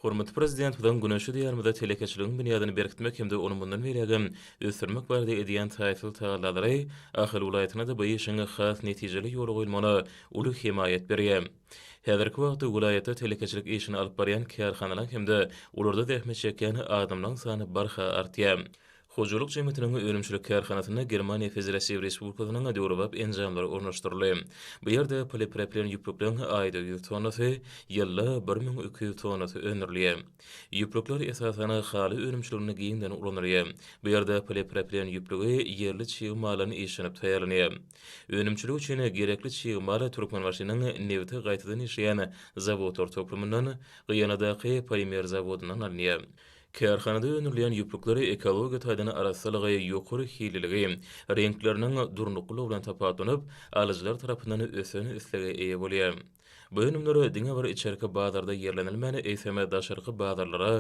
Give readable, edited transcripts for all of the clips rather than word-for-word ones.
Hormatly prezident bilen güneşi diýermide telekeçiligiň büniýadyny berkitmek hemde onuň bundan beregem ösürmek barada edýän taýsyl taýlary ahil welaýatyna da bu işiňe has netijeli ýoly goýulmagy uly himayet berýär. Häzirki wagtda welaýatda telekeçilik işini alyp barýan kärhanalaryň hemde ularda zähmet çekýän adamlaryň sany barha artýar. Hojuluk jemgyýetiniň önümçilik kärhanasyna Germaniýa Federasiýa Respublikasynyň döwrabap enjamlary ornaşdyrylýar. Bu ýerde polipropilen ýüpreklerin aýda 100 tonnasy, ýylda 1200 tonnasy öňürilýär. Ýüprekler esasen haly önümçiligini giýinden ulanýar. Bu ýerde polipropilen ýüpregi ýerli çyýgmalarny işlenip taýýarlanýar. Önümçilik üçin gerekli çyýgmalar Türkmenbaşynyň Newte gaýtadan işleýän zawodlar toplumyndan Gyýanadaky polimer zawodundan alınýar. Kärhanada önürilýän ýüprekleri ekologiýa taýdany arasalygy ýokary hililigi, renkleriniň durnukly bilen tapatlanyp, alyjylar tarapyndan öseni üslege eýe bolýar. Bu önümler diňe bir içerki bazarda ýerlenilmeli eýseme daşarky bazarlara,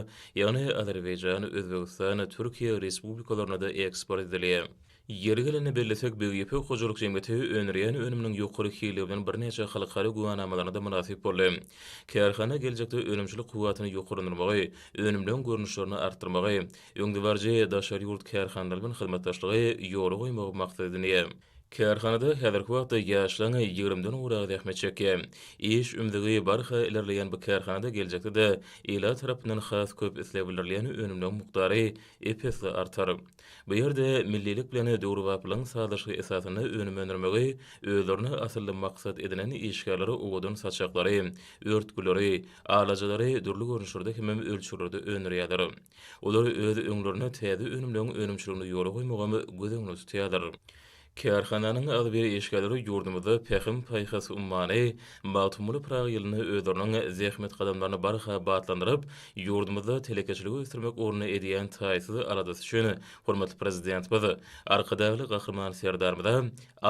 ýagny Azerbaýjan, Özbegistan, Türkiýe respublikalaryna da eksport edilýär. Yeri geleni belletek BGP hojuluk jemgyýeti öňürýän önümniň ýokary hiligi bilen birneçe halkary guwanamalaryna da munasip boldy. Kärhana geljekde önümçilik kuwatyny ýokarlandyrmagy, önümden görnüşlerini artdyrmagy, öňdewarjy daşary ýurt kärhanalary bilen hyzmatdaşlygy ýoly goýmagy maksadyny. Kärhanada häzirki wagtda ýaşlaryň 20den uragy zähmet çekýär. İş ümdigi barha ilerleýän bu kärhanada geljekde de ila tarapyndan has köp islebilirliýän önümden mukdary epesli artar. Bu ýerde millilik bilen döwrubaplyň sadaşy esasyny önüme öndürmegi, özlerini asylly maksat edilen işgärleri uwudun saçaklary, örtgüleri, alajylary durly görnüşlerde hemem ölçülerde öňürýärler. Olar öz öňlerini täze önümden önümçiligini ýoly goýmagy gözeňde tutýarlar. Kärhananyň az bir işgärleri ýurdumyzda pehim paýhasy ummany, matumuly Prag ýylyny özleriniň zähmet gadamlaryny barha batlandyryp, ýurdumyzda telekeçiligi ösürmek orny edýän taýsyzy aladysy üçin hormatly prezident bizi arkadaşly gahrman serdarmyda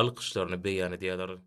alkyşlaryny beýan edýärler.